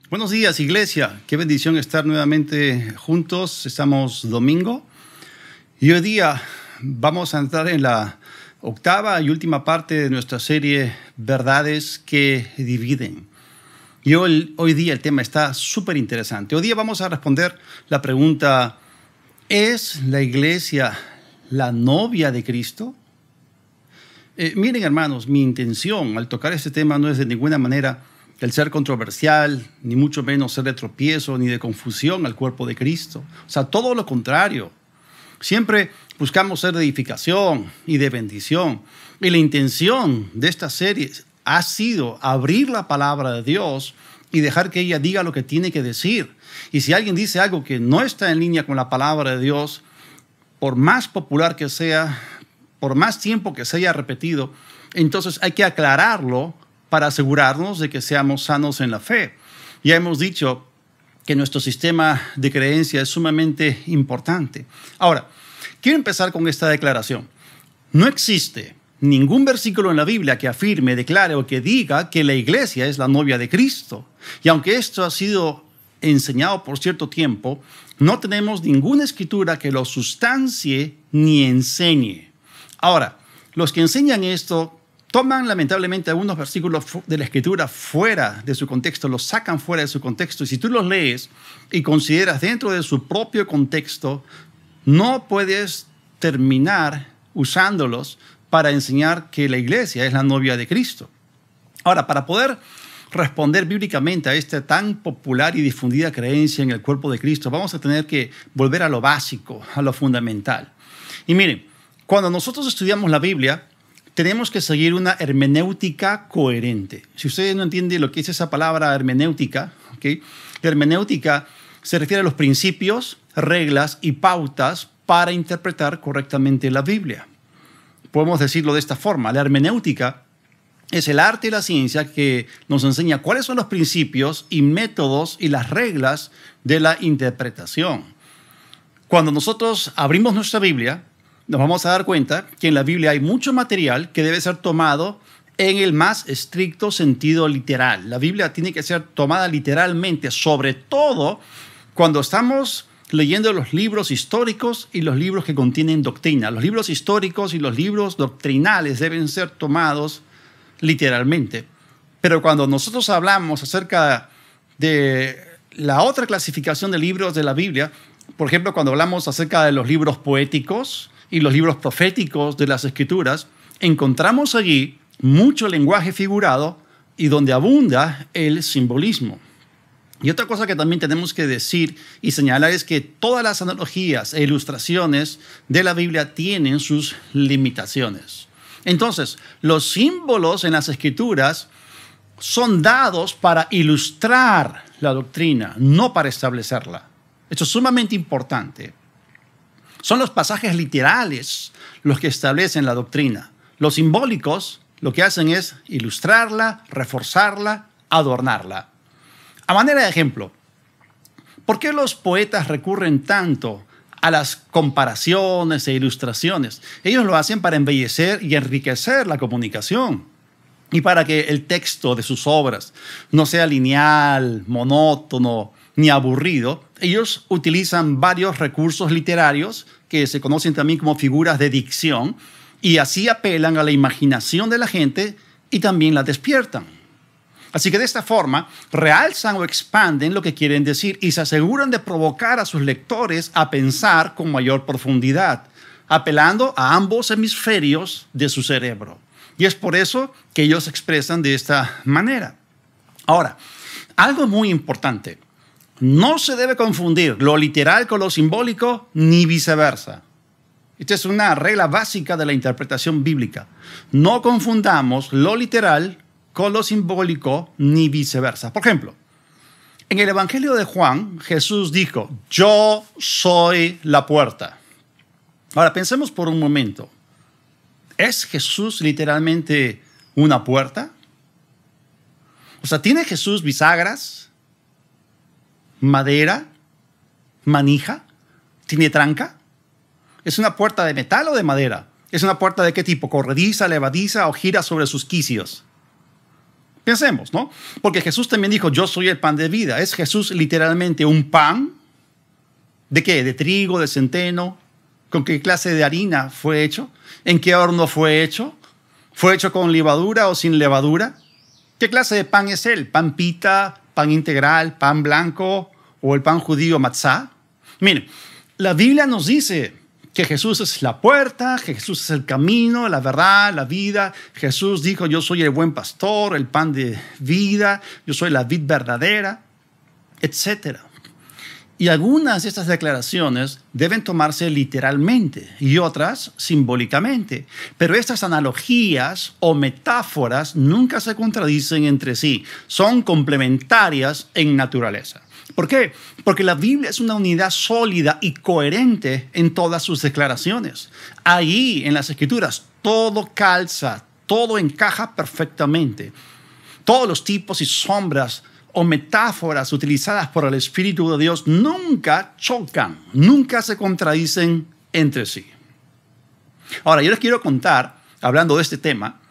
Buenos días, iglesia. Qué bendición estar nuevamente juntos. Estamos domingo y hoy día vamos a entrar en la octava y última parte de nuestra serie Verdades que Dividen. Y hoy día el tema está súper interesante. Hoy día vamos a responder la pregunta: ¿es la iglesia la novia de Cristo? Miren, hermanos, mi intención al tocar este tema no es de ninguna manera el ser controversial, ni mucho menos ser de tropiezo, ni de confusión al cuerpo de Cristo. O sea, todo lo contrario. Siempre buscamos ser de edificación y de bendición. Y la intención de esta serie ha sido abrir la palabra de Dios y dejar que ella diga lo que tiene que decir. Y si alguien dice algo que no está en línea con la palabra de Dios, por más popular que sea, por más tiempo que se haya repetido, entonces hay que aclararlo para asegurarnos de que seamos sanos en la fe. Ya hemos dicho que nuestro sistema de creencia es sumamente importante. Ahora, quiero empezar con esta declaración. No existe ningún versículo en la Biblia que afirme, declare o que diga que la iglesia es la novia de Cristo. Y aunque esto ha sido enseñado por cierto tiempo, no tenemos ninguna escritura que lo sustancie ni enseñe. Ahora, los que enseñan esto toman lamentablemente algunos versículos de la Escritura fuera de su contexto, los sacan fuera de su contexto. Y si tú los lees y consideras dentro de su propio contexto, no puedes terminar usándolos para enseñar que la iglesia es la novia de Cristo. Ahora, para poder responder bíblicamente a esta tan popular y difundida creencia en el cuerpo de Cristo, vamos a tener que volver a lo básico, a lo fundamental. Y miren, cuando nosotros estudiamos la Biblia, tenemos que seguir una hermenéutica coherente. Si ustedes no entienden lo que es esa palabra hermenéutica, ¿okay? La hermenéutica se refiere a los principios, reglas y pautas para interpretar correctamente la Biblia. Podemos decirlo de esta forma: la hermenéutica es el arte y la ciencia que nos enseña cuáles son los principios y métodos y las reglas de la interpretación. Cuando nosotros abrimos nuestra Biblia, nos vamos a dar cuenta que en la Biblia hay mucho material que debe ser tomado en el más estricto sentido literal. La Biblia tiene que ser tomada literalmente, sobre todo cuando estamos leyendo los libros históricos y los libros que contienen doctrina. Los libros históricos y los libros doctrinales deben ser tomados literalmente. Pero cuando nosotros hablamos acerca de la otra clasificación de libros de la Biblia, por ejemplo, cuando hablamos acerca de los libros poéticos y los libros proféticos de las Escrituras, encontramos allí mucho lenguaje figurado y donde abunda el simbolismo. Y otra cosa que también tenemos que decir y señalar es que todas las analogías e ilustraciones de la Biblia tienen sus limitaciones. Entonces, los símbolos en las Escrituras son dados para ilustrar la doctrina, no para establecerla. Esto es sumamente importante. Son los pasajes literales los que establecen la doctrina. Los simbólicos lo que hacen es ilustrarla, reforzarla, adornarla. A manera de ejemplo, ¿por qué los poetas recurren tanto a las comparaciones e ilustraciones? Ellos lo hacen para embellecer y enriquecer la comunicación y para que el texto de sus obras no sea lineal, monótono ni aburrido. Ellos utilizan varios recursos literarios que se conocen también como figuras de dicción y así apelan a la imaginación de la gente y también la despiertan. Así que de esta forma realzan o expanden lo que quieren decir y se aseguran de provocar a sus lectores a pensar con mayor profundidad, apelando a ambos hemisferios de su cerebro. Y es por eso que ellos se expresan de esta manera. Ahora, algo muy importante: no se debe confundir lo literal con lo simbólico, ni viceversa. Esta es una regla básica de la interpretación bíblica. No confundamos lo literal con lo simbólico, ni viceversa. Por ejemplo, en el Evangelio de Juan, Jesús dijo: yo soy la puerta. Ahora, pensemos por un momento. ¿Es Jesús literalmente una puerta? O sea, ¿tiene Jesús bisagras, madera, manija? ¿Tiene tranca? ¿Es una puerta de metal o de madera? ¿Es una puerta de qué tipo? ¿Corrediza, levadiza o gira sobre sus quicios? Pensemos, ¿no? Porque Jesús también dijo, yo soy el pan de vida. ¿Es Jesús literalmente un pan? ¿De qué? ¿De trigo, de centeno? ¿Con qué clase de harina fue hecho? ¿En qué horno fue hecho? ¿Fue hecho con levadura o sin levadura? ¿Qué clase de pan es él? ¿Pan pita, pan integral, pan blanco o el pan judío matzá? Miren, la Biblia nos dice que Jesús es la puerta, que Jesús es el camino, la verdad, la vida. Jesús dijo, yo soy el buen pastor, el pan de vida, yo soy la vid verdadera, etc. Y algunas de estas declaraciones deben tomarse literalmente y otras simbólicamente. Pero estas analogías o metáforas nunca se contradicen entre sí. Son complementarias en naturaleza. ¿Por qué? Porque la Biblia es una unidad sólida y coherente en todas sus declaraciones. Ahí, en las Escrituras, todo calza, todo encaja perfectamente. Todos los tipos y sombras o metáforas utilizadas por el Espíritu de Dios nunca chocan, nunca se contradicen entre sí. Ahora, yo les quiero contar, hablando de este tema,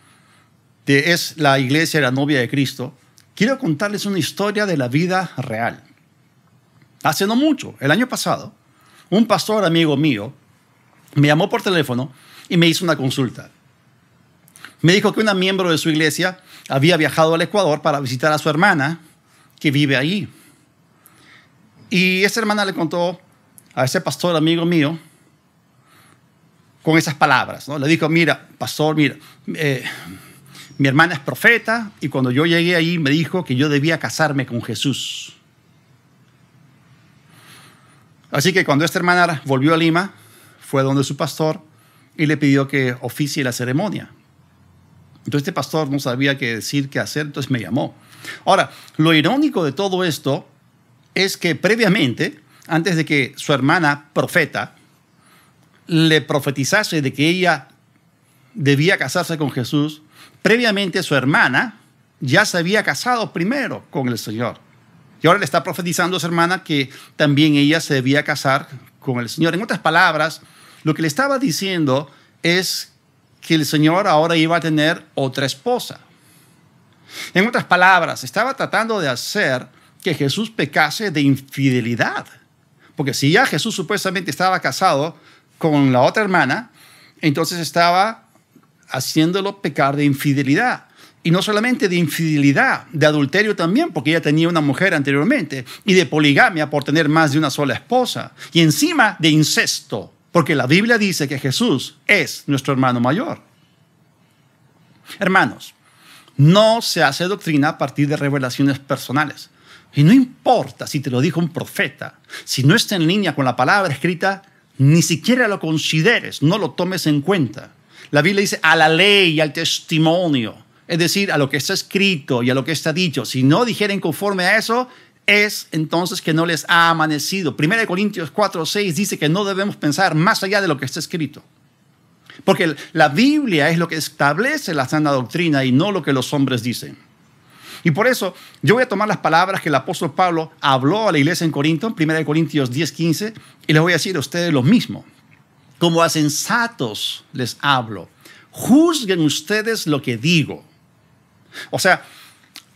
que es la iglesia, la novia de Cristo, quiero contarles una historia de la vida real. Hace no mucho, el año pasado, un pastor amigo mío me llamó por teléfono y me hizo una consulta. Me dijo que una miembro de su iglesia había viajado al Ecuador para visitar a su hermana que vive ahí. Y esa hermana le contó a ese pastor amigo mío con esas palabras, ¿no? Le dijo, mira, pastor, mira, mi hermana es profeta y cuando yo llegué ahí me dijo que yo debía casarme con Jesús. Así que cuando esta hermana volvió a Lima, fue donde su pastor y le pidió que oficie la ceremonia. Entonces este pastor no sabía qué decir, qué hacer, entonces me llamó. Ahora, lo irónico de todo esto es que previamente, antes de que su hermana profeta le profetizase de que ella debía casarse con Jesús, previamente su hermana ya se había casado primero con el Señor. Y ahora le está profetizando a su hermana que también ella se debía casar con el Señor. En otras palabras, lo que le estaba diciendo es que el Señor ahora iba a tener otra esposa. En otras palabras, estaba tratando de hacer que Jesús pecase de infidelidad. Porque si ya Jesús supuestamente estaba casado con la otra hermana, entonces estaba haciéndolo pecar de infidelidad. Y no solamente de infidelidad, de adulterio también, porque ella tenía una mujer anteriormente, y de poligamia por tener más de una sola esposa. Y encima de incesto, porque la Biblia dice que Jesús es nuestro hermano mayor. Hermanos, no se hace doctrina a partir de revelaciones personales. Y no importa si te lo dijo un profeta, si no está en línea con la palabra escrita, ni siquiera lo consideres, no lo tomes en cuenta. La Biblia dice a la ley y al testimonio. Es decir, a lo que está escrito y a lo que está dicho. Si no dijeren conforme a eso, es entonces que no les ha amanecido. 1 Corintios 4:6 dice que no debemos pensar más allá de lo que está escrito. Porque la Biblia es lo que establece la sana doctrina y no lo que los hombres dicen. Y por eso yo voy a tomar las palabras que el apóstol Pablo habló a la iglesia en Corinto, 1 Corintios 10:15, y les voy a decir a ustedes lo mismo. Como a sensatos les hablo. Juzguen ustedes lo que digo. O sea,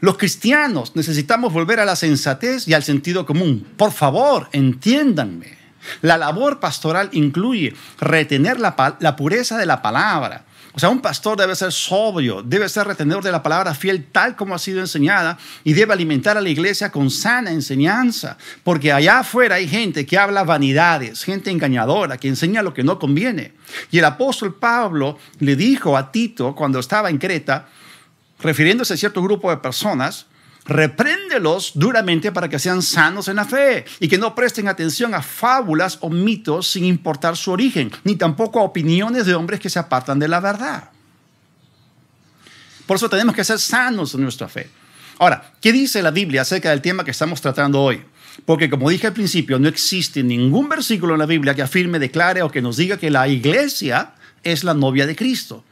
los cristianos necesitamos volver a la sensatez y al sentido común. Por favor, entiéndanme. La labor pastoral incluye retener la pureza de la palabra. O sea, un pastor debe ser sobrio, debe ser retenedor de la palabra fiel tal como ha sido enseñada y debe alimentar a la iglesia con sana enseñanza. Porque allá afuera hay gente que habla vanidades, gente engañadora, que enseña lo que no conviene. Y el apóstol Pablo le dijo a Tito cuando estaba en Creta, refiriéndose a cierto grupo de personas, repréndelos duramente para que sean sanos en la fe y que no presten atención a fábulas o mitos sin importar su origen, ni tampoco a opiniones de hombres que se apartan de la verdad. Por eso tenemos que ser sanos en nuestra fe. Ahora, ¿qué dice la Biblia acerca del tema que estamos tratando hoy? Porque como dije al principio, no existe ningún versículo en la Biblia que afirme, declare o que nos diga que la iglesia es la novia de Cristo.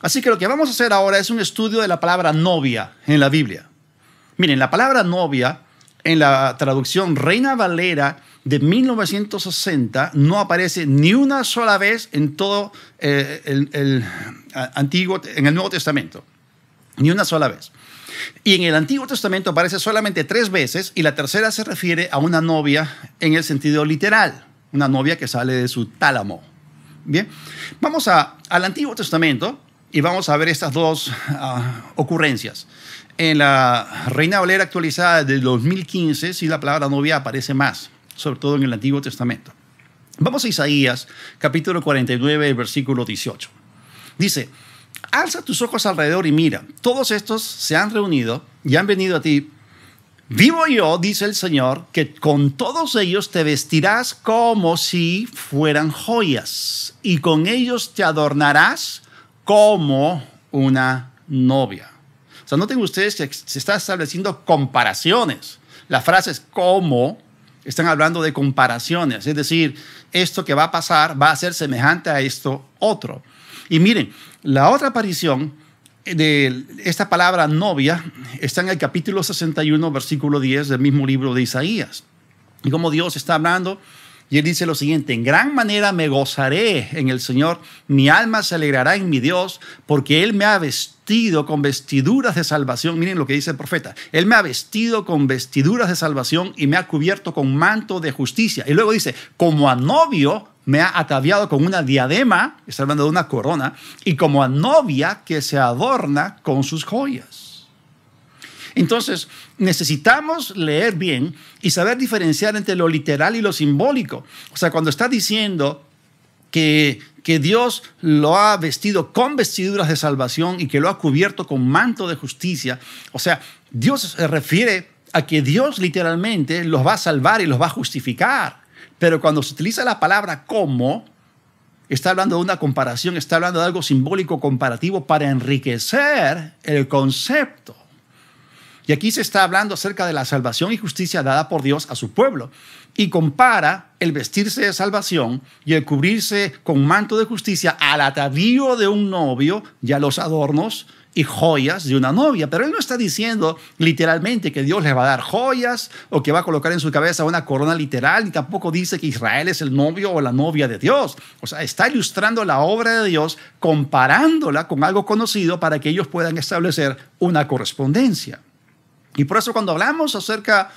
Así que lo que vamos a hacer ahora es un estudio de la palabra novia en la Biblia. Miren, la palabra novia en la traducción Reina Valera de 1960 no aparece ni una sola vez en todo el Nuevo Testamento. Ni una sola vez. Y en el Antiguo Testamento aparece solamente 3 veces y la tercera se refiere a una novia en el sentido literal, una novia que sale de su tálamo. Bien, vamos al Antiguo Testamento y vamos a ver estas dos ocurrencias. En la Reina Valera actualizada del 2015, sí, la palabra novia aparece más, sobre todo en el Antiguo Testamento. Vamos a Isaías, capítulo 49, versículo 18. Dice: alza tus ojos alrededor y mira, todos estos se han reunido y han venido a ti. Vivo yo, dice el Señor, que con todos ellos te vestirás como si fueran joyas, y con ellos te adornarás como una novia. O sea, noten ustedes que se está estableciendo comparaciones. Las frases como están hablando de comparaciones, es decir, esto que va a pasar va a ser semejante a esto otro. Y miren, la otra aparición de esta palabra novia está en el capítulo 61, versículo 10 del mismo libro de Isaías. Y como Dios está hablando, y él dice lo siguiente: en gran manera me gozaré en el Señor, mi alma se alegrará en mi Dios, porque Él me ha vestido con vestiduras de salvación. Miren lo que dice el profeta: Él me ha vestido con vestiduras de salvación y me ha cubierto con manto de justicia. Y luego dice: como a novio me ha ataviado con una diadema, está hablando de una corona, y como a novia que se adorna con sus joyas. Entonces, necesitamos leer bien y saber diferenciar entre lo literal y lo simbólico. O sea, cuando está diciendo que Dios lo ha vestido con vestiduras de salvación y que lo ha cubierto con manto de justicia, o sea, Dios se refiere a que Dios literalmente los va a salvar y los va a justificar. Pero cuando se utiliza la palabra como, está hablando de una comparación, está hablando de algo simbólico comparativo para enriquecer el concepto. Y aquí se está hablando acerca de la salvación y justicia dada por Dios a su pueblo. Y compara el vestirse de salvación y el cubrirse con manto de justicia al atavío de un novio y a los adornos y joyas de una novia. Pero él no está diciendo literalmente que Dios les va a dar joyas o que va a colocar en su cabeza una corona literal, ni tampoco dice que Israel es el novio o la novia de Dios. O sea, está ilustrando la obra de Dios, comparándola con algo conocido para que ellos puedan establecer una correspondencia. Y por eso cuando hablamos acerca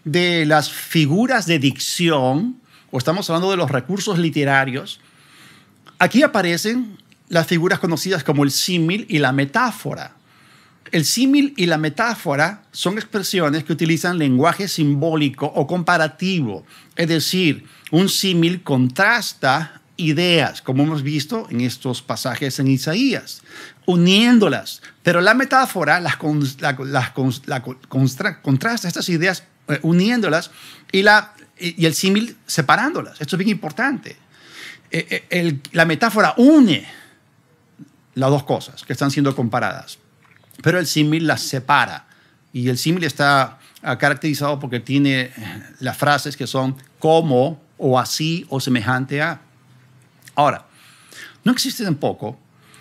de las figuras de dicción, o estamos hablando de los recursos literarios, aquí aparecen las figuras conocidas como el símil y la metáfora. El símil y la metáfora son expresiones que utilizan lenguaje simbólico o comparativo. Es decir, un símil contrasta ideas, como hemos visto en estos pasajes en Isaías, uniéndolas. Pero la metáfora contrasta estas ideas uniéndolas y el símil separándolas. Esto es bien importante. La metáfora une las dos cosas que están siendo comparadas, pero el símil las separa. Y el símil está caracterizado porque tiene las frases que son como, o así, o semejante a. Ahora, no existe tampoco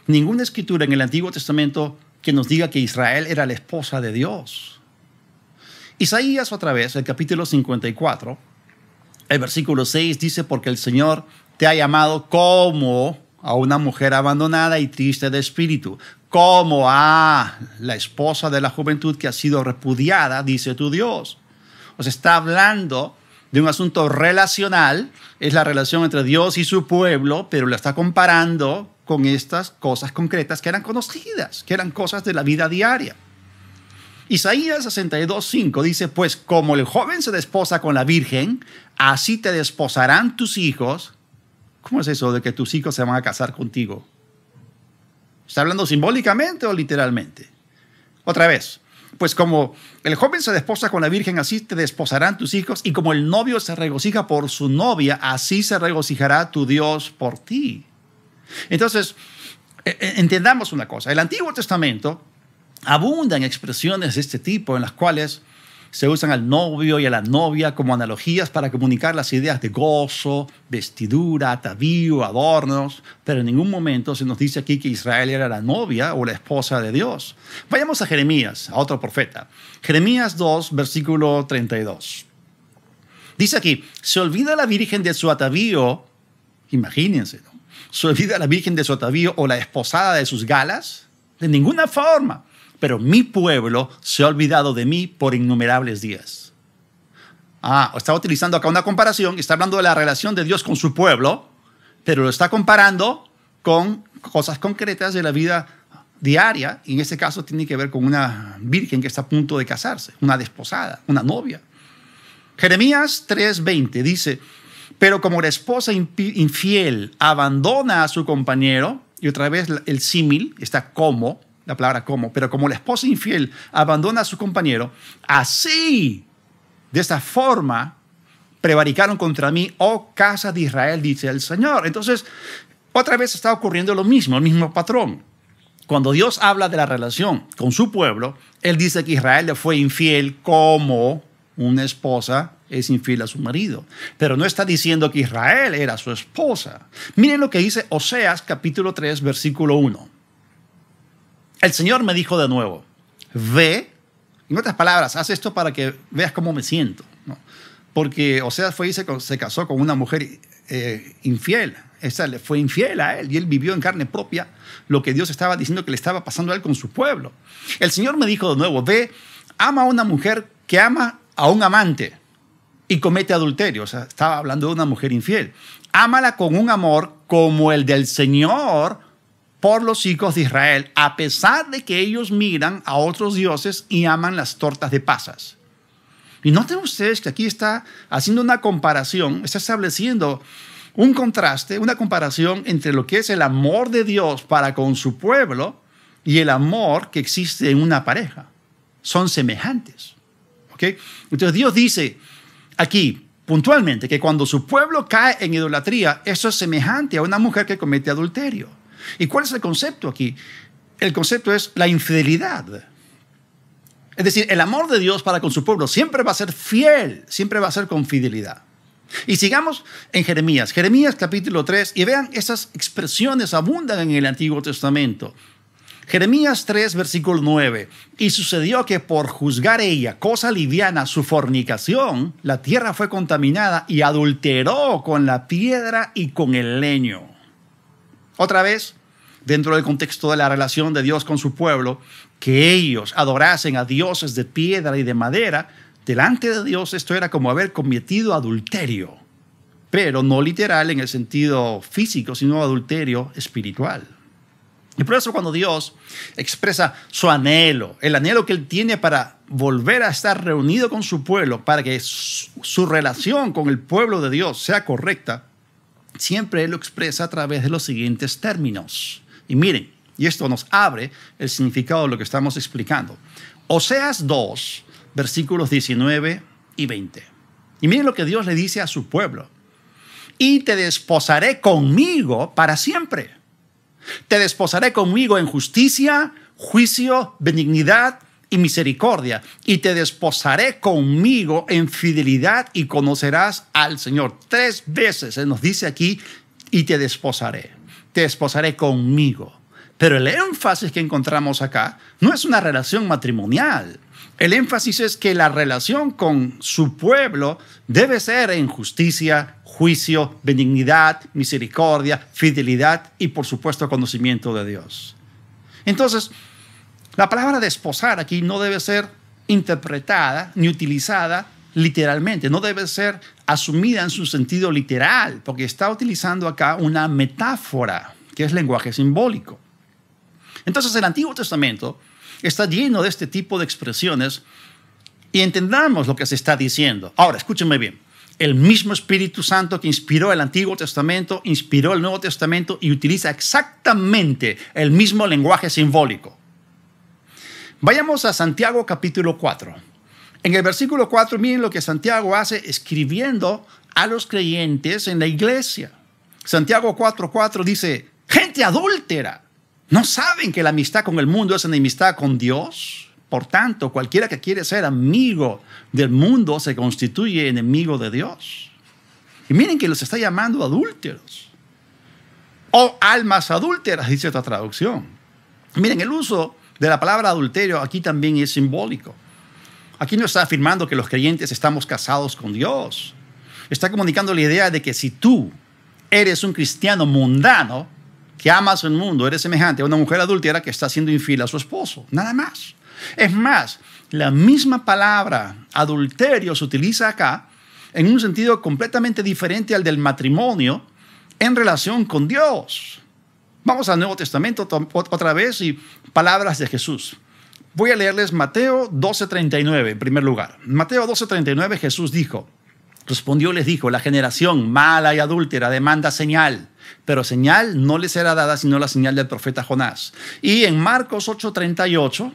ninguna escritura en el Antiguo Testamento que nos diga que Israel era la esposa de Dios. Isaías, otra vez, el capítulo 54, el versículo 6 dice: porque el Señor te ha llamado como a una mujer abandonada y triste de espíritu, como a la esposa de la juventud que ha sido repudiada, dice tu Dios. O sea, está hablando de un asunto relacional, es la relación entre Dios y su pueblo, pero la está comparando con estas cosas concretas que eran conocidas, que eran cosas de la vida diaria. Isaías 62:5 dice: pues como el joven se desposa con la virgen, así te desposarán tus hijos. ¿Cómo es eso de que tus hijos se van a casar contigo? ¿Está hablando simbólicamente o literalmente? Otra vez. Pues como el joven se desposa con la virgen, así te desposarán tus hijos, y como el novio se regocija por su novia, así se regocijará tu Dios por ti. Entonces, entendamos una cosa. El Antiguo Testamento abunda en expresiones de este tipo en las cuales se usan al novio y a la novia como analogías para comunicar las ideas de gozo, vestidura, atavío, adornos, pero en ningún momento se nos dice aquí que Israel era la novia o la esposa de Dios. Vayamos a Jeremías, a otro profeta. Jeremías 2, versículo 32. Dice aquí: se olvida la virgen de su atavío, imagínense, ¿no? Se olvida la virgen de su atavío o la esposada de sus galas, de ninguna forma. pero mi pueblo se ha olvidado de mí por innumerables días. Está utilizando acá una comparación, está hablando de la relación de Dios con su pueblo, pero lo está comparando con cosas concretas de la vida diaria, y en este caso tiene que ver con una virgen que está a punto de casarse, una desposada, una novia. Jeremías 3:20 dice, pero como la esposa infiel abandona a su compañero, y otra vez el símil está como, la palabra como, pero como la esposa infiel abandona a su compañero, así, de esta forma, prevaricaron contra mí, oh casa de Israel, dice el Señor. Entonces, otra vez está ocurriendo lo mismo, el mismo patrón. Cuando Dios habla de la relación con su pueblo, Él dice que Israel le fue infiel como una esposa es infiel a su marido. Pero no está diciendo que Israel era su esposa. Miren lo que dice Oseas capítulo 3, versículo 1. El Señor me dijo de nuevo, ve, en otras palabras, haz esto para que veas cómo me siento, ¿no? Porque Oseas fue y se casó con una mujer infiel. Esa le fue infiel a él y él vivió en carne propia lo que Dios estaba diciendo que le estaba pasando a él con su pueblo. El Señor me dijo de nuevo, ve, ama a una mujer que ama a un amante y comete adulterio. O sea, estaba hablando de una mujer infiel. Ámala con un amor como el del Señor por los hijos de Israel, a pesar de que ellos miran a otros dioses y aman las tortas de pasas. Y noten ustedes que aquí está haciendo una comparación, está estableciendo un contraste, una comparación entre lo que es el amor de Dios para con su pueblo y el amor que existe en una pareja. Son semejantes. ¿Okay? Entonces Dios dice aquí puntualmente que cuando su pueblo cae en idolatría, eso es semejante a una mujer que comete adulterio. ¿Y cuál es el concepto aquí? El concepto es la infidelidad. Es decir, el amor de Dios para con su pueblo siempre va a ser fiel, siempre va a ser con fidelidad. Y sigamos en Jeremías capítulo 3, y vean, esas expresiones abundan en el Antiguo Testamento. Jeremías 3, versículo 9. Y sucedió que por juzgar ella, cosa liviana, su fornicación, la tierra fue contaminada y adulteró con la piedra y con el leño. Otra vez, dentro del contexto de la relación de Dios con su pueblo, que ellos adorasen a dioses de piedra y de madera, delante de Dios esto era como haber cometido adulterio, pero no literal en el sentido físico, sino adulterio espiritual. Y por eso cuando Dios expresa su anhelo, el anhelo que Él tiene para volver a estar reunido con su pueblo, para que su relación con el pueblo de Dios sea correcta, siempre Él lo expresa a través de los siguientes términos. Y miren, y esto nos abre el significado de lo que estamos explicando. Oseas 2, versículos 19 y 20. Y miren lo que Dios le dice a su pueblo. Y te desposaré conmigo para siempre. Te desposaré conmigo en justicia, juicio, benignidad y misericordia. Y te desposaré conmigo en fidelidad y conocerás al Señor. 3 veces se nos dice aquí, y te desposaré. Te desposaré conmigo. Pero el énfasis que encontramos acá no es una relación matrimonial. El énfasis es que la relación con su pueblo debe ser en justicia, juicio, benignidad, misericordia, fidelidad y, por supuesto, conocimiento de Dios. Entonces, la palabra desposar aquí no debe ser interpretada ni utilizada literalmente. No debe ser asumida en su sentido literal, porque está utilizando acá una metáfora, que es lenguaje simbólico. Entonces, el Antiguo Testamento está lleno de este tipo de expresiones y entendamos lo que se está diciendo. Ahora, escúchenme bien. El mismo Espíritu Santo que inspiró el Antiguo Testamento, inspiró el Nuevo Testamento y utiliza exactamente el mismo lenguaje simbólico. Vayamos a Santiago capítulo 4. En el versículo 4, miren lo que Santiago hace escribiendo a los creyentes en la iglesia. Santiago 4:4 dice, gente adúltera, ¿no saben que la amistad con el mundo es enemistad con Dios? Por tanto, cualquiera que quiere ser amigo del mundo se constituye enemigo de Dios. Y miren que los está llamando adúlteros. O almas adúlteras, dice otra traducción. Miren, el uso de la palabra adulterio aquí también es simbólico. Aquí no está afirmando que los creyentes estamos casados con Dios. Está comunicando la idea de que si tú eres un cristiano mundano, que amas el mundo, eres semejante a una mujer adúltera que está siendo infiel a su esposo. Nada más. Es más, la misma palabra adulterio se utiliza acá en un sentido completamente diferente al del matrimonio en relación con Dios. Vamos al Nuevo Testamento otra vez y palabras de Jesús. Voy a leerles Mateo 12:39 en primer lugar. Mateo 12:39 Jesús dijo, respondió, les dijo, la generación mala y adúltera demanda señal, pero señal no les será dada sino la señal del profeta Jonás. Y en Marcos 8:38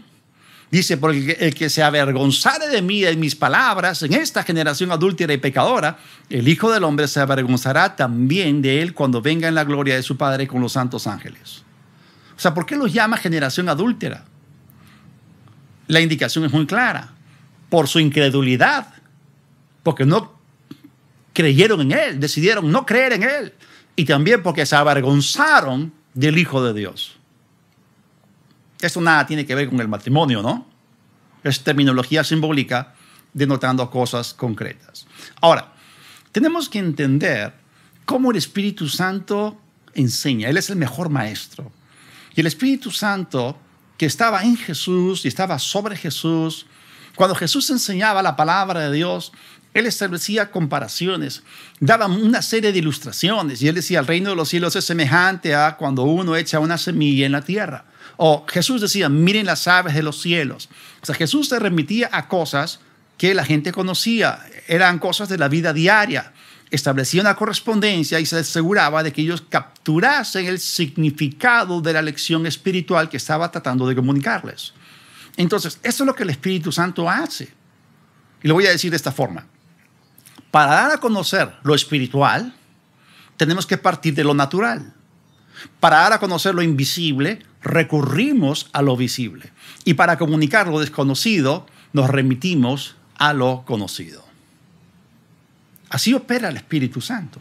dice, porque el que se avergonzare de mí y de mis palabras en esta generación adúltera y pecadora, el Hijo del Hombre se avergonzará también de él cuando venga en la gloria de su Padre con los santos ángeles. O sea, ¿por qué los llama generación adúltera? La indicación es muy clara. Por su incredulidad. Porque no creyeron en él, decidieron no creer en él. Y también porque se avergonzaron del Hijo de Dios. Esto nada tiene que ver con el matrimonio, ¿no? Es terminología simbólica denotando cosas concretas. Ahora, tenemos que entender cómo el Espíritu Santo enseña. Él es el mejor maestro. Y el Espíritu Santo, que estaba en Jesús y estaba sobre Jesús, cuando Jesús enseñaba la palabra de Dios, Él establecía comparaciones, daba una serie de ilustraciones. Y Él decía, el reino de los cielos es semejante a cuando uno echa una semilla en la tierra. O Jesús decía, miren las aves de los cielos. O sea, Jesús se remitía a cosas que la gente conocía. Eran cosas de la vida diaria. Establecía una correspondencia y se aseguraba de que ellos capturasen el significado de la lección espiritual que estaba tratando de comunicarles. Entonces, eso es lo que el Espíritu Santo hace. Y lo voy a decir de esta forma. Para dar a conocer lo espiritual, tenemos que partir de lo natural. Para dar a conocer lo invisible, recurrimos a lo visible. Y para comunicar lo desconocido, nos remitimos a lo conocido. Así opera el Espíritu Santo.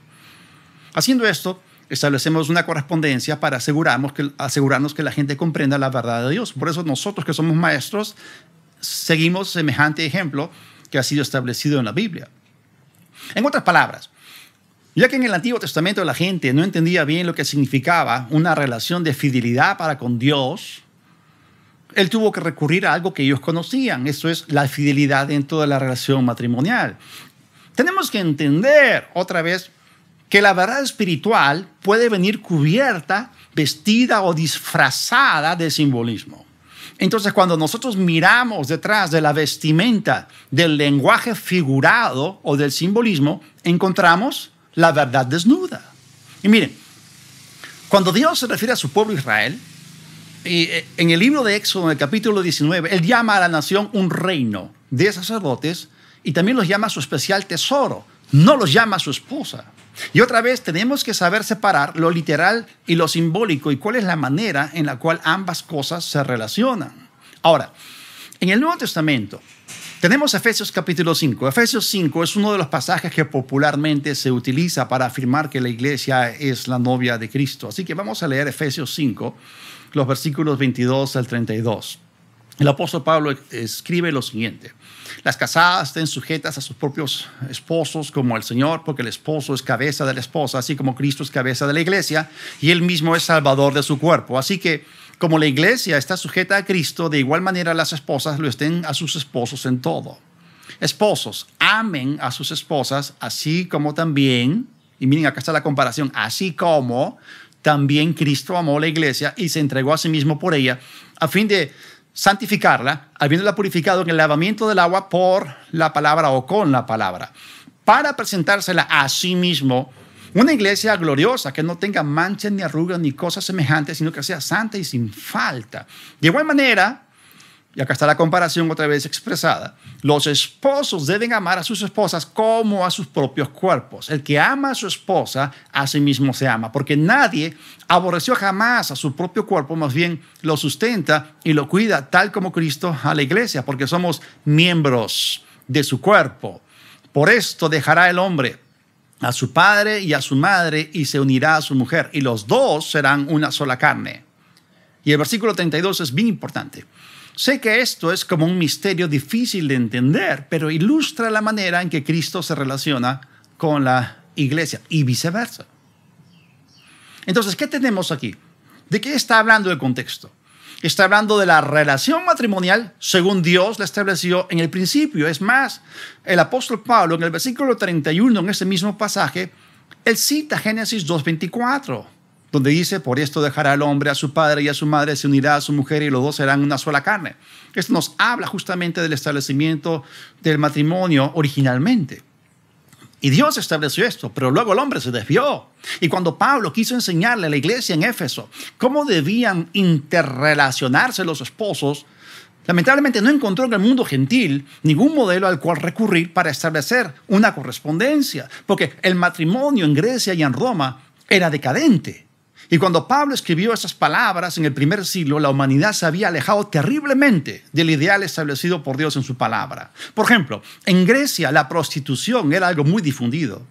Haciendo esto, establecemos una correspondencia para asegurarnos que la gente comprenda la verdad de Dios. Por eso nosotros que somos maestros, seguimos semejante ejemplo que ha sido establecido en la Biblia. En otras palabras, ya que en el Antiguo Testamento la gente no entendía bien lo que significaba una relación de fidelidad para con Dios, Él tuvo que recurrir a algo que ellos conocían. Eso es la fidelidad dentro de la relación matrimonial. Tenemos que entender otra vez que la verdad espiritual puede venir cubierta, vestida o disfrazada de simbolismo. Entonces, cuando nosotros miramos detrás de la vestimenta del lenguaje figurado o del simbolismo, encontramos la verdad desnuda. Y miren, cuando Dios se refiere a su pueblo Israel, en el libro de Éxodo, en el capítulo 19, Él llama a la nación un reino de sacerdotes y también los llama su especial tesoro, no los llama su esposa. Y otra vez tenemos que saber separar lo literal y lo simbólico y cuál es la manera en la cual ambas cosas se relacionan. Ahora, en el Nuevo Testamento tenemos Efesios capítulo 5. Efesios 5 es uno de los pasajes que popularmente se utiliza para afirmar que la iglesia es la novia de Cristo. Así que vamos a leer Efesios 5, los versículos 22 al 32. El apóstol Pablo escribe lo siguiente. Las casadas estén sujetas a sus propios esposos como el Señor, porque el esposo es cabeza de la esposa, así como Cristo es cabeza de la iglesia, y Él mismo es salvador de su cuerpo. Así que, como la iglesia está sujeta a Cristo, de igual manera las esposas lo estén a sus esposos en todo. Esposos, amen a sus esposas, así como también, y miren, acá está la comparación, así como también Cristo amó a la iglesia y se entregó a sí mismo por ella, a fin de santificarla, habiéndola purificado en el lavamiento del agua por la palabra o con la palabra, para presentársela a sí mismo, una iglesia gloriosa que no tenga manchas ni arrugas ni cosas semejantes, sino que sea santa y sin falta. De igual manera, y acá está la comparación otra vez expresada, los esposos deben amar a sus esposas como a sus propios cuerpos. El que ama a su esposa, a sí mismo se ama, porque nadie aborreció jamás a su propio cuerpo, más bien lo sustenta y lo cuida, tal como Cristo a la iglesia, porque somos miembros de su cuerpo. Por esto dejará el hombre a su padre y a su madre y se unirá a su mujer, y los dos serán una sola carne. Y el versículo 32 es bien importante. Sé que esto es como un misterio difícil de entender, pero ilustra la manera en que Cristo se relaciona con la iglesia y viceversa. Entonces, ¿qué tenemos aquí? ¿De qué está hablando el contexto? Está hablando de la relación matrimonial según Dios la estableció en el principio. Es más, el apóstol Pablo en el versículo 31, en ese mismo pasaje, él cita Génesis 2:24, donde dice: por esto dejará el hombre a su padre y a su madre, se unirá a su mujer y los dos serán una sola carne. Esto nos habla justamente del establecimiento del matrimonio originalmente. Y Dios estableció esto, pero luego el hombre se desvió. Y cuando Pablo quiso enseñarle a la iglesia en Éfeso cómo debían interrelacionarse los esposos, lamentablemente no encontró en el mundo gentil ningún modelo al cual recurrir para establecer una correspondencia, porque el matrimonio en Grecia y en Roma era decadente. Y cuando Pablo escribió esas palabras en el primer siglo, la humanidad se había alejado terriblemente del ideal establecido por Dios en su palabra. Por ejemplo, en Grecia la prostitución era algo muy difundido.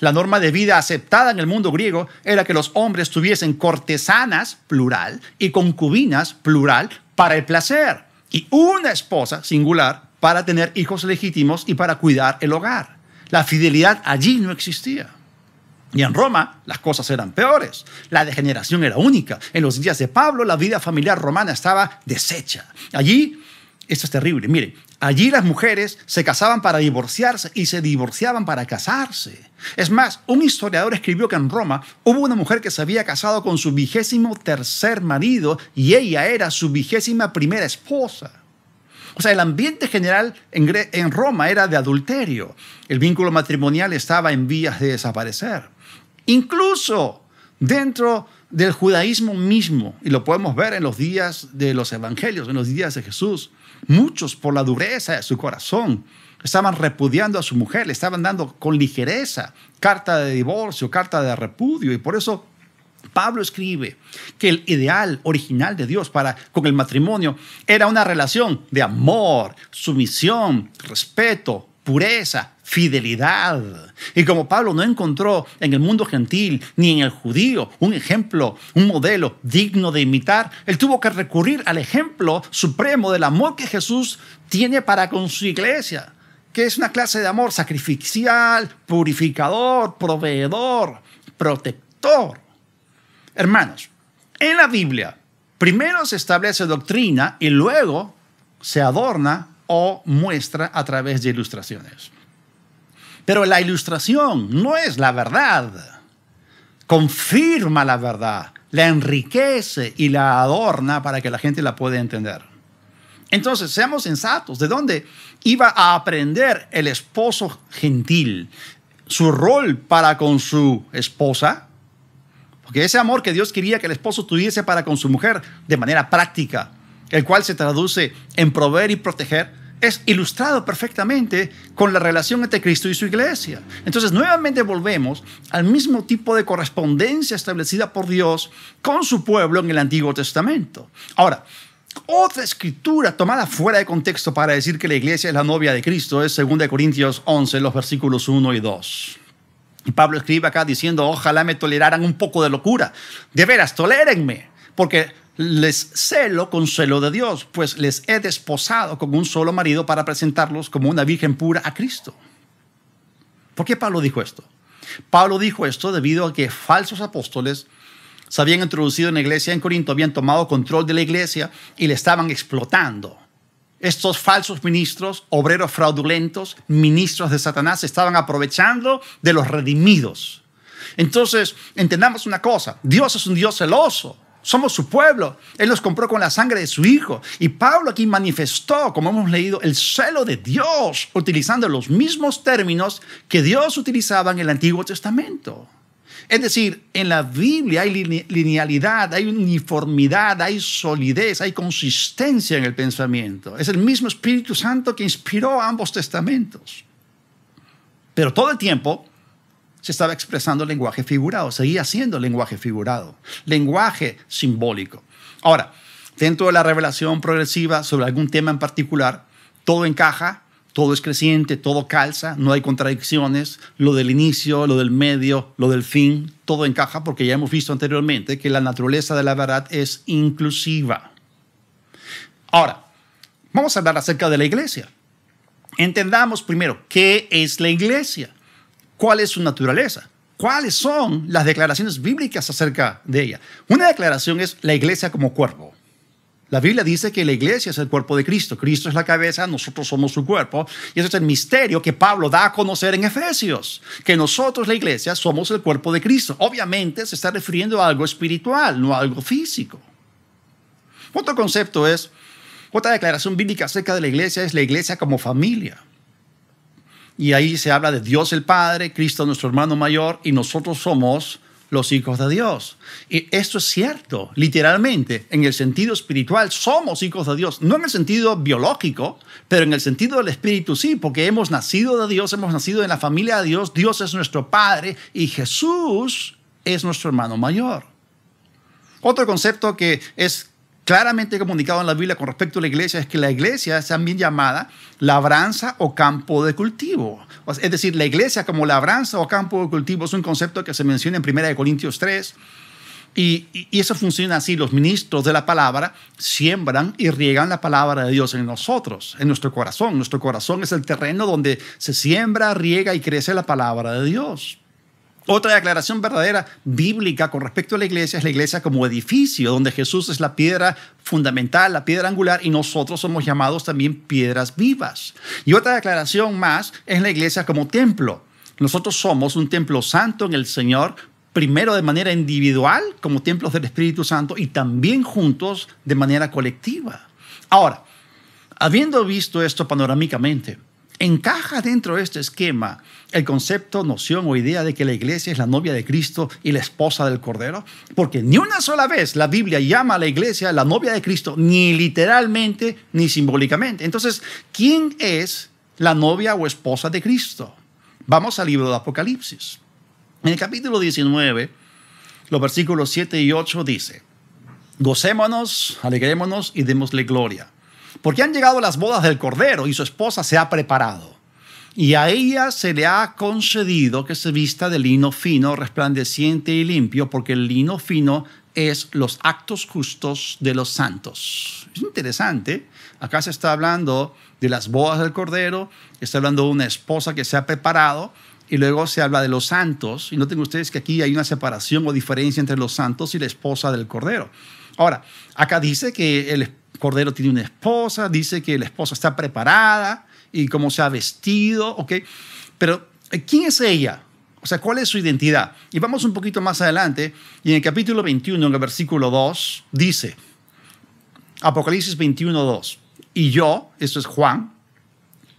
La norma de vida aceptada en el mundo griego era que los hombres tuviesen cortesanas, plural, y concubinas, plural, para el placer, y una esposa, singular, para tener hijos legítimos y para cuidar el hogar. La fidelidad allí no existía. Y en Roma las cosas eran peores. La degeneración era única. En los días de Pablo la vida familiar romana estaba deshecha. Allí, esto es terrible, miren, allí las mujeres se casaban para divorciarse y se divorciaban para casarse. Es más, un historiador escribió que en Roma hubo una mujer que se había casado con su 23º marido y ella era su 21ª esposa. O sea, el ambiente general en Roma era de adulterio. El vínculo matrimonial estaba en vías de desaparecer. Incluso dentro del judaísmo mismo, y lo podemos ver en los días de los evangelios, en los días de Jesús, muchos por la dureza de su corazón estaban repudiando a su mujer, le estaban dando con ligereza carta de divorcio, carta de repudio, y por eso Pablo escribe que el ideal original de Dios con el matrimonio era una relación de amor, sumisión, respeto, pureza, fidelidad. Y como Pablo no encontró en el mundo gentil ni en el judío un ejemplo, un modelo digno de imitar, él tuvo que recurrir al ejemplo supremo del amor que Jesús tiene para con su iglesia, que es una clase de amor sacrificial, purificador, proveedor, protector. Hermanos, en la Biblia primero se establece doctrina y luego se adorna o muestra a través de ilustraciones. Pero la ilustración no es la verdad. Confirma la verdad, la enriquece y la adorna para que la gente la pueda entender. Entonces, seamos sensatos. ¿De dónde iba a aprender el esposo gentil su rol para con su esposa? Porque ese amor que Dios quería que el esposo tuviese para con su mujer de manera práctica, el cual se traduce en proveer y proteger, es ilustrado perfectamente con la relación entre Cristo y su iglesia. Entonces, nuevamente volvemos al mismo tipo de correspondencia establecida por Dios con su pueblo en el Antiguo Testamento. Ahora, otra escritura tomada fuera de contexto para decir que la iglesia es la novia de Cristo es 2 Corintios 11, los versículos 1 y 2. Y Pablo escribe acá diciendo: ojalá me toleraran un poco de locura. De veras, tolérenme, porque les celo con celo de Dios, pues les he desposado con un solo marido para presentarlos como una virgen pura a Cristo. ¿Por qué Pablo dijo esto? Pablo dijo esto debido a que falsos apóstoles se habían introducido en la iglesia en Corinto, habían tomado control de la iglesia y le estaban explotando. Estos falsos ministros, obreros fraudulentos, ministros de Satanás, se estaban aprovechando de los redimidos. Entonces, entendamos una cosa: Dios es un Dios celoso. Somos su pueblo. Él nos compró con la sangre de su Hijo. Y Pablo aquí manifestó, como hemos leído, el celo de Dios, utilizando los mismos términos que Dios utilizaba en el Antiguo Testamento. Es decir, en la Biblia hay linealidad, hay uniformidad, hay solidez, hay consistencia en el pensamiento. Es el mismo Espíritu Santo que inspiró ambos testamentos. Pero todo el tiempo se estaba expresando lenguaje figurado, seguía siendo lenguaje figurado, lenguaje simbólico. Ahora, dentro de la revelación progresiva sobre algún tema en particular, todo encaja, todo es creciente, todo calza, no hay contradicciones, lo del inicio, lo del medio, lo del fin, todo encaja porque ya hemos visto anteriormente que la naturaleza de la verdad es inclusiva. Ahora, vamos a hablar acerca de la iglesia. Entendamos primero, ¿qué es la iglesia? ¿Cuál es su naturaleza? ¿cuáles son las declaraciones bíblicas acerca de ella? Una declaración es la iglesia como cuerpo. La Biblia dice que la iglesia es el cuerpo de Cristo. Cristo es la cabeza, nosotros somos su cuerpo. Y ese es el misterio que Pablo da a conocer en Efesios, que nosotros, la iglesia, somos el cuerpo de Cristo. Obviamente se está refiriendo a algo espiritual, no a algo físico. Otro concepto es, otra declaración bíblica acerca de la iglesia es la iglesia como familia. Y ahí se habla de Dios el Padre, Cristo nuestro hermano mayor, y nosotros somos los hijos de Dios. Y esto es cierto, literalmente, en el sentido espiritual, somos hijos de Dios. No en el sentido biológico, pero en el sentido del espíritu sí, porque hemos nacido de Dios, hemos nacido en la familia de Dios, Dios es nuestro Padre y Jesús es nuestro hermano mayor. Otro concepto que es claramente comunicado en la Biblia con respecto a la iglesia es que la iglesia es también llamada labranza o campo de cultivo. Es decir, la iglesia como labranza o campo de cultivo es un concepto que se menciona en 1 Corintios 3 y eso funciona así. Los ministros de la palabra siembran y riegan la palabra de Dios en nosotros, en nuestro corazón. Nuestro corazón es el terreno donde se siembra, riega y crece la palabra de Dios. Otra declaración verdadera bíblica con respecto a la iglesia es la iglesia como edificio, donde Jesús es la piedra fundamental, la piedra angular, y nosotros somos llamados también piedras vivas. Y otra declaración más es la iglesia como templo. Nosotros somos un templo santo en el Señor, primero de manera individual, como templos del Espíritu Santo, y también juntos de manera colectiva. Ahora, habiendo visto esto panorámicamente, ¿encaja dentro de este esquema el concepto, noción o idea de que la iglesia es la novia de Cristo y la esposa del Cordero? Porque ni una sola vez la Biblia llama a la iglesia la novia de Cristo, ni literalmente ni simbólicamente. Entonces, ¿quién es la novia o esposa de Cristo? Vamos al libro de Apocalipsis. En el capítulo 19, los versículos 7 y 8 dice: gocémonos, alegrémonos y démosle gloria, porque han llegado las bodas del Cordero y su esposa se ha preparado. Y a ella se le ha concedido que se vista de lino fino, resplandeciente y limpio, porque el lino fino es los actos justos de los santos. Es interesante. Acá se está hablando de las bodas del Cordero, está hablando de una esposa que se ha preparado, y luego se habla de los santos. Y noten ustedes que aquí hay una separación o diferencia entre los santos y la esposa del Cordero. Ahora, acá dice que el Cordero tiene una esposa, dice que la esposa está preparada y cómo se ha vestido, ¿ok? Pero, ¿quién es ella? O sea, ¿cuál es su identidad? Y vamos un poquito más adelante, y en el capítulo 21, en el versículo 2, dice, Apocalipsis 21, 2, y yo, esto es Juan,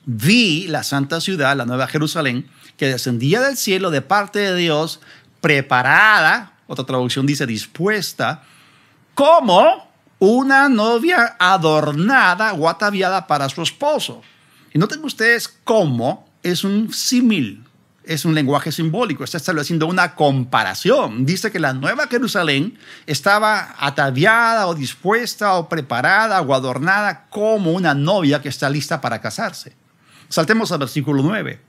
vi la santa ciudad, la nueva Jerusalén, que descendía del cielo de parte de Dios, preparada, otra traducción dice dispuesta, como una novia adornada o ataviada para su esposo. Y noten ustedes cómo es un símil, es un lenguaje simbólico, está estableciendo una comparación. Dice que la nueva Jerusalén estaba ataviada o dispuesta o preparada o adornada como una novia que está lista para casarse. Saltemos al versículo 9.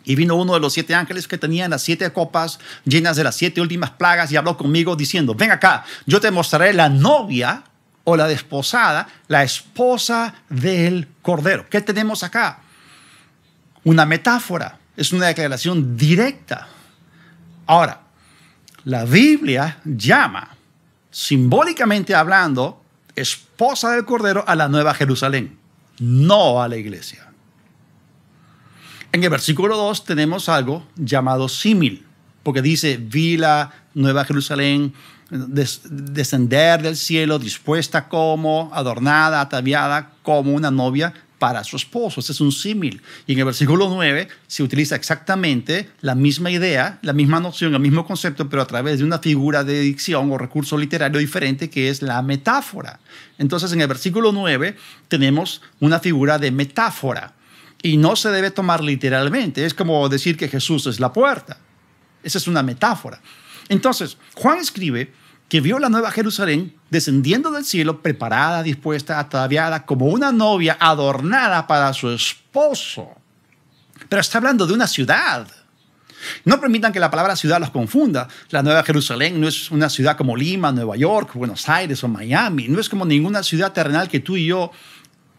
Y vino uno de los 7 ángeles que tenían las 7 copas llenas de las 7 últimas plagas y habló conmigo diciendo: ven acá, yo te mostraré la novia o la desposada, la esposa del Cordero. ¿Qué tenemos acá? Una metáfora, es una declaración directa. Ahora, la Biblia llama, simbólicamente hablando, esposa del Cordero a la Nueva Jerusalén, no a la iglesia. En el versículo 2 tenemos algo llamado símil, porque dice: vi la Nueva Jerusalén descender del cielo, dispuesta como, adornada, ataviada como una novia para su esposo. Ese es un símil. Y en el versículo 9 se utiliza exactamente la misma idea, la misma noción, el mismo concepto, pero a través de una figura de dicción o recurso literario diferente, que es la metáfora. Entonces, en el versículo 9 tenemos una figura de metáfora. Y no se debe tomar literalmente. Es como decir que Jesús es la puerta. Esa es una metáfora. Entonces, Juan escribe que vio la Nueva Jerusalén descendiendo del cielo, preparada, dispuesta, ataviada, como una novia adornada para su esposo. Pero está hablando de una ciudad. No permitan que la palabra ciudad los confunda. La Nueva Jerusalén no es una ciudad como Lima, Nueva York, Buenos Aires o Miami. No es como ninguna ciudad terrenal que tú y yo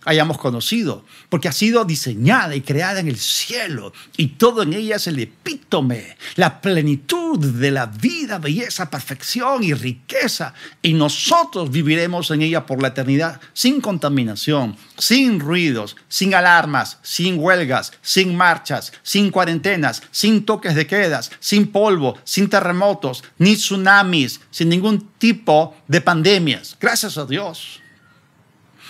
hayamos conocido, porque ha sido diseñada y creada en el cielo, y todo en ella es el epítome, la plenitud de la vida, belleza, perfección y riqueza, y nosotros viviremos en ella por la eternidad, sin contaminación, sin ruidos, sin alarmas, sin huelgas, sin marchas, sin cuarentenas, sin toques de quedas, sin polvo, sin terremotos, ni tsunamis, sin ningún tipo de pandemias. Gracias a Dios.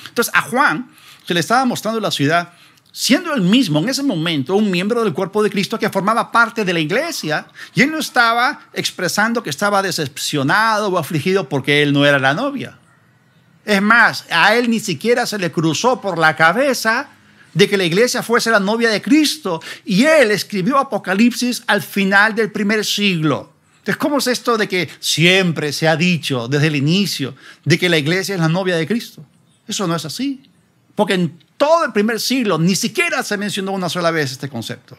Entonces a Juan se le estaba mostrando la ciudad, siendo él mismo en ese momento un miembro del cuerpo de Cristo que formaba parte de la iglesia, y él no estaba expresando que estaba decepcionado o afligido porque él no era la novia. Es más, a él ni siquiera se le cruzó por la cabeza de que la iglesia fuese la novia de Cristo, y él escribió Apocalipsis al final del primer siglo. Entonces, ¿cómo es esto de que siempre se ha dicho desde el inicio de que la iglesia es la novia de Cristo? Eso no es así. Porque en todo el primer siglo ni siquiera se mencionó una sola vez este concepto.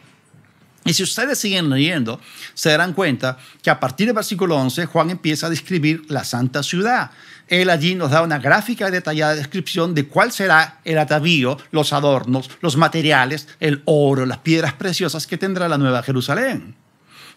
Y si ustedes siguen leyendo, se darán cuenta que a partir del versículo 11, Juan empieza a describir la santa ciudad. Él allí nos da una gráfica y detallada descripción de cuál será el atavío, los adornos, los materiales, el oro, las piedras preciosas que tendrá la Nueva Jerusalén.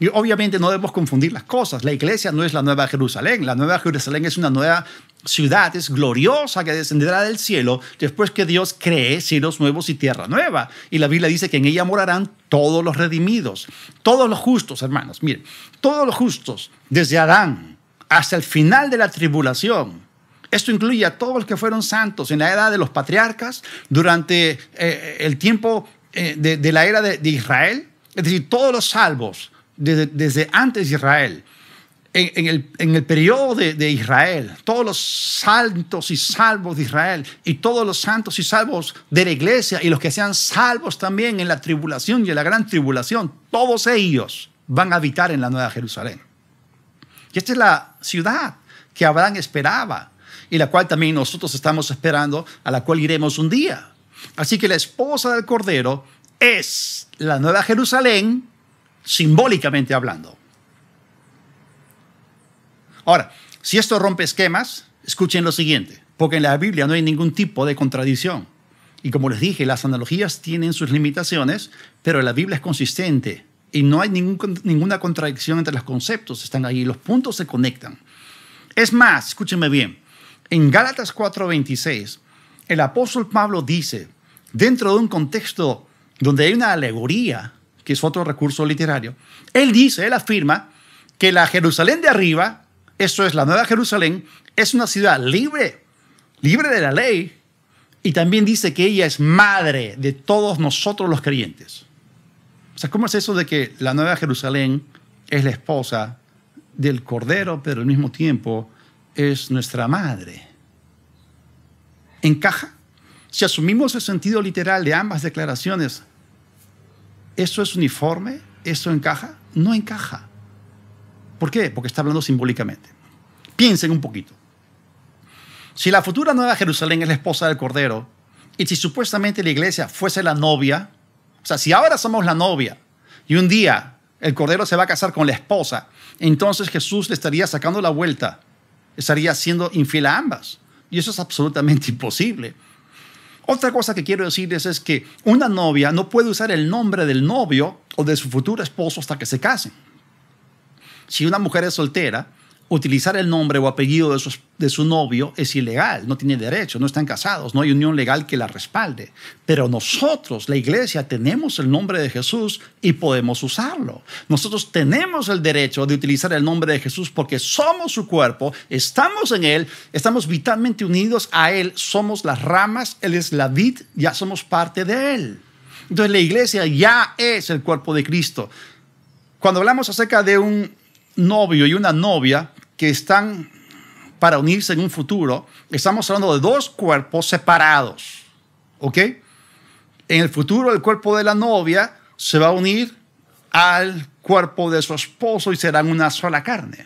Y obviamente no debemos confundir las cosas. La iglesia no es la Nueva Jerusalén. La Nueva Jerusalén es una nueva ciudad, es gloriosa, que descenderá del cielo después que Dios cree cielos nuevos y tierra nueva. Y la Biblia dice que en ella morarán todos los redimidos, todos los justos, hermanos. Miren, todos los justos, desde Adán hasta el final de la tribulación. Esto incluye a todos los que fueron santos en la edad de los patriarcas, durante el tiempo de la era de Israel, es decir, todos los salvos desde antes de Israel, en el periodo de Israel, todos los santos y salvos de Israel y todos los santos y salvos de la iglesia y los que sean salvos también en la tribulación y en la gran tribulación, todos ellos van a habitar en la Nueva Jerusalén. Y esta es la ciudad que Abraham esperaba y la cual también nosotros estamos esperando, a la cual iremos un día. Así que la esposa del Cordero es la Nueva Jerusalén, simbólicamente hablando. Ahora, si esto rompe esquemas, escuchen lo siguiente, porque en la Biblia no hay ningún tipo de contradicción. Y como les dije, las analogías tienen sus limitaciones, pero la Biblia es consistente y no hay ninguna contradicción entre los conceptos. Están ahí, los puntos se conectan. Es más, escúchenme bien, en Gálatas 4:26, el apóstol Pablo dice, dentro de un contexto donde hay una alegoría, que es otro recurso literario, él afirma que la Jerusalén de arriba, esto es la Nueva Jerusalén, es una ciudad libre de la ley, y también dice que ella es madre de todos nosotros los creyentes. O sea, ¿cómo es eso de que la Nueva Jerusalén es la esposa del Cordero, pero al mismo tiempo es nuestra madre? ¿Encaja? Si asumimos el sentido literal de ambas declaraciones, ¿eso es uniforme? ¿Eso encaja? No encaja. ¿Por qué? Porque está hablando simbólicamente. Piensen un poquito. Si la futura Nueva Jerusalén es la esposa del Cordero, y si supuestamente la iglesia fuese la novia, o sea, si ahora somos la novia, y un día el Cordero se va a casar con la esposa, entonces Jesús le estaría sacando la vuelta, estaría siendo infiel a ambas. Y eso es absolutamente imposible. Otra cosa que quiero decirles es que una novia no puede usar el nombre del novio o de su futuro esposo hasta que se casen. Si una mujer es soltera, utilizar el nombre o apellido de su novio es ilegal, no tiene derecho, no están casados, no hay unión legal que la respalde. Pero nosotros, la iglesia, tenemos el nombre de Jesús y podemos usarlo. Nosotros tenemos el derecho de utilizar el nombre de Jesús porque somos su cuerpo, estamos en Él, estamos vitalmente unidos a Él, somos las ramas, Él es la vid, ya somos parte de Él. Entonces la iglesia ya es el cuerpo de Cristo. Cuando hablamos acerca de un novio y una novia que están para unirse en un futuro, estamos hablando de dos cuerpos separados, ¿ok? En el futuro el cuerpo de la novia se va a unir al cuerpo de su esposo y serán una sola carne.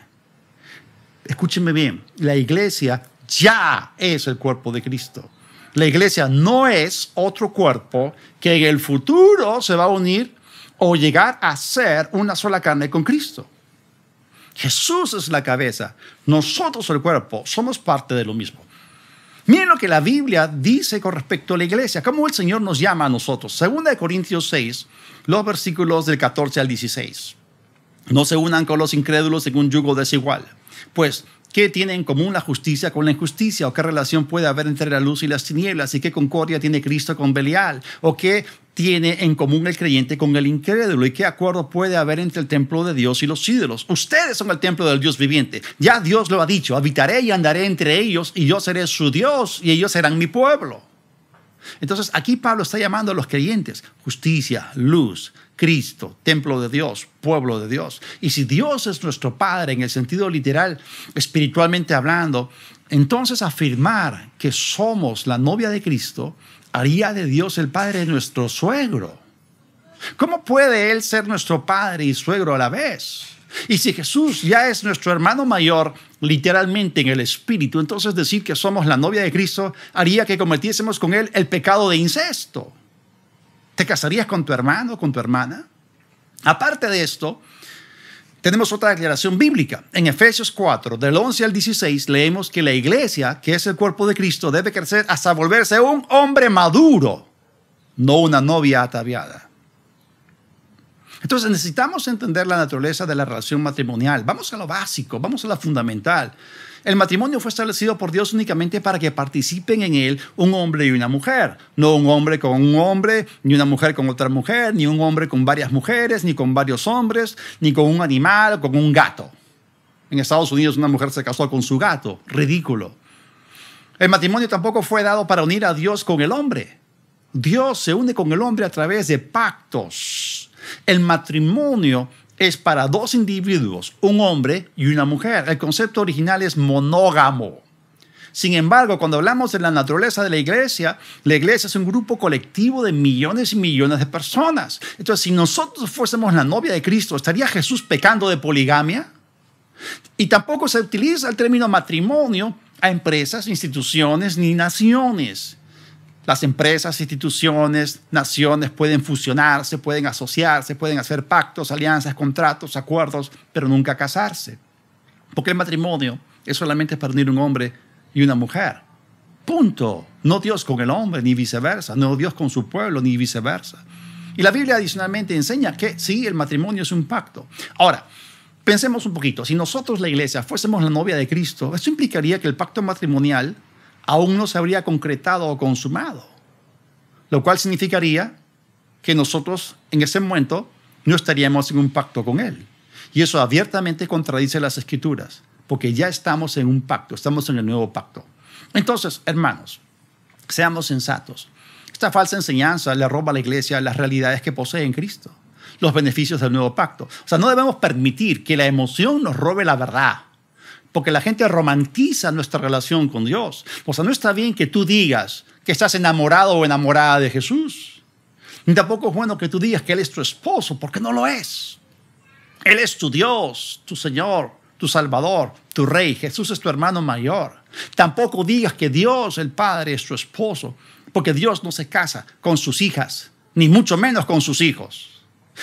Escúchenme bien, la iglesia ya es el cuerpo de Cristo. La iglesia no es otro cuerpo que en el futuro se va a unir o llegar a ser una sola carne con Cristo. Jesús es la cabeza, nosotros el cuerpo, somos parte de lo mismo. Miren lo que la Biblia dice con respecto a la iglesia, cómo el Señor nos llama a nosotros. 2 Corintios 6, los versículos del 14 al 16. No se unan con los incrédulos en un yugo desigual. Pues, ¿qué tiene en común la justicia con la injusticia? ¿O qué relación puede haber entre la luz y las tinieblas? ¿Y qué concordia tiene Cristo con Belial? ¿O qué tiene en común el creyente con el incrédulo? ¿Y qué acuerdo puede haber entre el templo de Dios y los ídolos? Ustedes son el templo del Dios viviente. Ya Dios lo ha dicho, habitaré y andaré entre ellos, y yo seré su Dios, y ellos serán mi pueblo. Entonces, aquí Pablo está llamando a los creyentes: justicia, luz, Cristo, templo de Dios, pueblo de Dios. Y si Dios es nuestro Padre en el sentido literal, espiritualmente hablando, entonces afirmar que somos la novia de Cristo haría de Dios el Padre nuestro suegro. ¿Cómo puede Él ser nuestro Padre y suegro a la vez? Y si Jesús ya es nuestro hermano mayor, literalmente en el espíritu, entonces decir que somos la novia de Cristo haría que cometiésemos con Él el pecado de incesto. ¿Te casarías con tu hermano o con tu hermana? Aparte de esto, tenemos otra declaración bíblica. En Efesios 4, del 11 al 16, leemos que la iglesia, que es el cuerpo de Cristo, debe crecer hasta volverse un hombre maduro, no una novia ataviada. Entonces necesitamos entender la naturaleza de la relación matrimonial. Vamos a lo básico, vamos a lo fundamental. El matrimonio fue establecido por Dios únicamente para que participen en él un hombre y una mujer. No un hombre con un hombre, ni una mujer con otra mujer, ni un hombre con varias mujeres, ni con varios hombres, ni con un animal o con un gato. En Estados Unidos una mujer se casó con su gato. Ridículo. El matrimonio tampoco fue dado para unir a Dios con el hombre. Dios se une con el hombre a través de pactos. El matrimonio es para dos individuos, un hombre y una mujer. El concepto original es monógamo. Sin embargo, cuando hablamos de la naturaleza de la iglesia es un grupo colectivo de millones y millones de personas. Entonces, si nosotros fuésemos la novia de Cristo, ¿estaría Jesús pecando de poligamia? Y tampoco se utiliza el término matrimonio a empresas, instituciones ni naciones. Las empresas, instituciones, naciones pueden fusionarse, pueden asociarse, pueden hacer pactos, alianzas, contratos, acuerdos, pero nunca casarse. Porque el matrimonio es solamente para unir un hombre y una mujer. Punto. No Dios con el hombre, ni viceversa. No Dios con su pueblo, ni viceversa. Y la Biblia adicionalmente enseña que sí, el matrimonio es un pacto. Ahora, pensemos un poquito. Si nosotros, la iglesia, fuésemos la novia de Cristo, eso implicaría que el pacto matrimonial aún no se habría concretado o consumado, lo cual significaría que nosotros en ese momento no estaríamos en un pacto con Él. Y eso abiertamente contradice las Escrituras, porque ya estamos en un pacto, estamos en el nuevo pacto. Entonces, hermanos, seamos sensatos. Esta falsa enseñanza le roba a la iglesia las realidades que posee en Cristo, los beneficios del nuevo pacto. O sea, no debemos permitir que la emoción nos robe la verdad, porque la gente romantiza nuestra relación con Dios. O sea, no está bien que tú digas que estás enamorado o enamorada de Jesús. Ni tampoco es bueno que tú digas que Él es tu esposo, porque no lo es. Él es tu Dios, tu Señor, tu Salvador, tu Rey. Jesús es tu hermano mayor. Tampoco digas que Dios, el Padre, es tu esposo, porque Dios no se casa con sus hijas, ni mucho menos con sus hijos.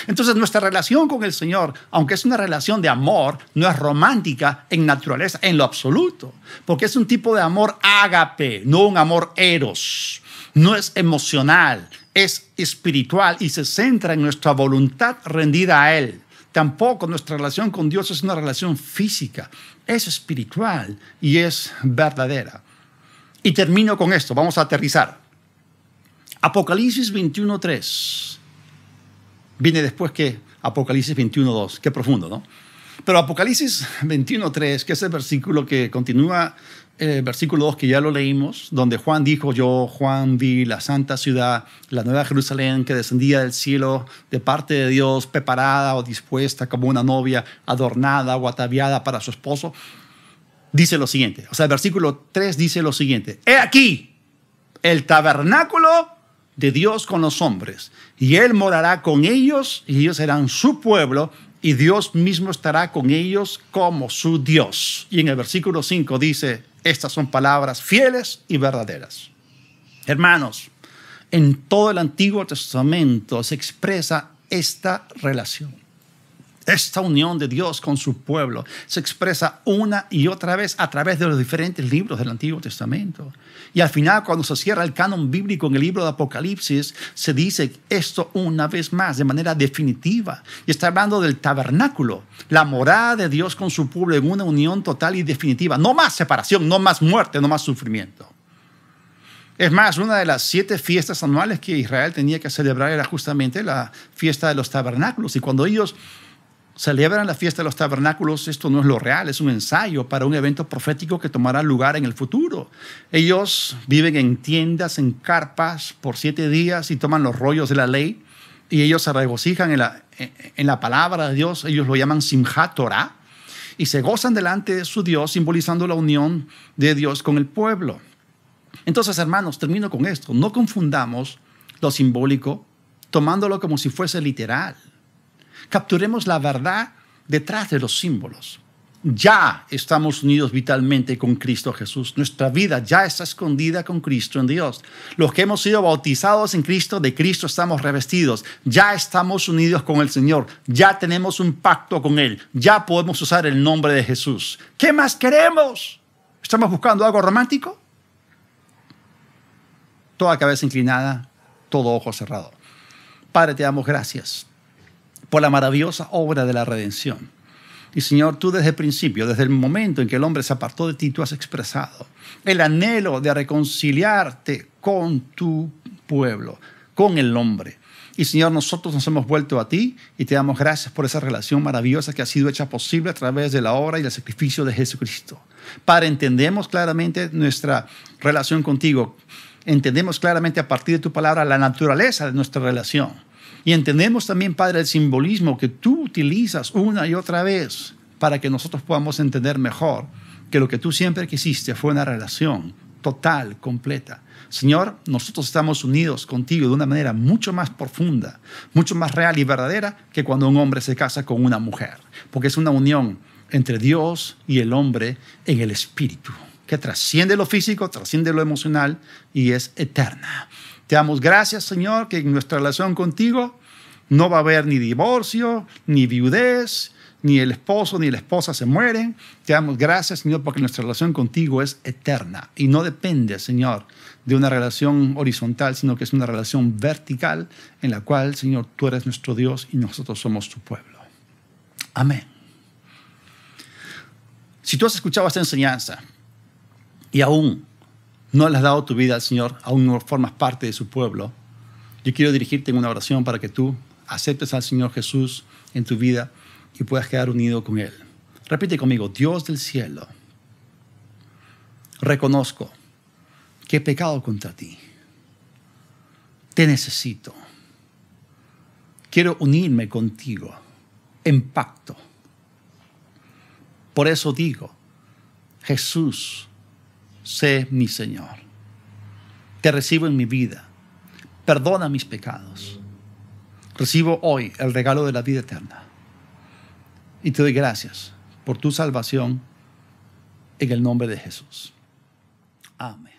Entonces nuestra relación con el Señor, aunque es una relación de amor, no es romántica en naturaleza, en lo absoluto, porque es un tipo de amor ágape, no un amor eros. No es emocional, es espiritual y se centra en nuestra voluntad rendida a Él. Tampoco nuestra relación con Dios es una relación física, es espiritual y es verdadera. Y termino con esto, vamos a aterrizar. Apocalipsis 21:3. Viene después que Apocalipsis 21:2. Qué profundo, ¿no? Pero Apocalipsis 21:3, que es el versículo que continúa el versículo 2 que ya lo leímos, donde Juan dijo: yo, Juan, vi la santa ciudad, la nueva Jerusalén que descendía del cielo de parte de Dios, preparada o dispuesta como una novia adornada o ataviada para su esposo. Dice lo siguiente, o sea, el versículo 3 dice lo siguiente: he aquí el tabernáculo de Dios con los hombres, y Él morará con ellos, y ellos serán su pueblo, y Dios mismo estará con ellos como su Dios. Y en el versículo 5 dice, estas son palabras fieles y verdaderas. Hermanos, en todo el Antiguo Testamento se expresa esta relación. Esta unión de Dios con su pueblo se expresa una y otra vez a través de los diferentes libros del Antiguo Testamento. Y al final, cuando se cierra el canon bíblico en el libro de Apocalipsis, se dice esto una vez más, de manera definitiva. Y está hablando del tabernáculo, la morada de Dios con su pueblo en una unión total y definitiva. No más separación, no más muerte, no más sufrimiento. Es más, una de las 7 fiestas anuales que Israel tenía que celebrar era justamente la fiesta de los tabernáculos. Y cuando ellos celebran la fiesta de los tabernáculos, esto no es lo real, es un ensayo para un evento profético que tomará lugar en el futuro. Ellos viven en tiendas, en carpas por 7 días y toman los rollos de la ley, y ellos se regocijan en la palabra de Dios. Ellos lo llaman Simchat Torah, y se gozan delante de su Dios, simbolizando la unión de Dios con el pueblo. Entonces, hermanos, termino con esto. No confundamos lo simbólico tomándolo como si fuese literal. Capturemos la verdad detrás de los símbolos. Ya estamos unidos vitalmente con Cristo Jesús. Nuestra vida ya está escondida con Cristo en Dios. Los que hemos sido bautizados en Cristo, de Cristo estamos revestidos. Ya estamos unidos con el Señor. Ya tenemos un pacto con Él. Ya podemos usar el nombre de Jesús. ¿Qué más queremos? ¿Estamos buscando algo romántico? Toda cabeza inclinada, todo ojo cerrado. Padre, te damos gracias por la maravillosa obra de la redención. Y Señor, tú desde el principio, desde el momento en que el hombre se apartó de ti, tú has expresado el anhelo de reconciliarte con tu pueblo, con el hombre. Y Señor, nosotros nos hemos vuelto a ti y te damos gracias por esa relación maravillosa que ha sido hecha posible a través de la obra y el sacrificio de Jesucristo. Padre, entendemos claramente nuestra relación contigo. Entendemos claramente a partir de tu palabra la naturaleza de nuestra relación. Y entendemos también, Padre, el simbolismo que tú utilizas una y otra vez para que nosotros podamos entender mejor que lo que tú siempre quisiste fue una relación total, completa. Señor, nosotros estamos unidos contigo de una manera mucho más profunda, mucho más real y verdadera que cuando un hombre se casa con una mujer. Porque es una unión entre Dios y el hombre en el espíritu, que trasciende lo físico, trasciende lo emocional y es eterna. Te damos gracias, Señor, que en nuestra relación contigo no va a haber ni divorcio, ni viudez, ni el esposo ni la esposa se mueren. Te damos gracias, Señor, porque nuestra relación contigo es eterna y no depende, Señor, de una relación horizontal, sino que es una relación vertical en la cual, Señor, tú eres nuestro Dios y nosotros somos tu pueblo. Amén. Si tú has escuchado esta enseñanza y aún no le has dado tu vida al Señor, aún no formas parte de su pueblo, yo quiero dirigirte en una oración para que tú aceptes al Señor Jesús en tu vida y puedas quedar unido con Él. Repite conmigo: Dios del cielo, reconozco que he pecado contra ti. Te necesito. Quiero unirme contigo en pacto. Por eso digo: Jesús, sé mi Señor. Te recibo en mi vida. Perdona mis pecados. Recibo hoy el regalo de la vida eterna. Y te doy gracias por tu salvación en el nombre de Jesús. Amén.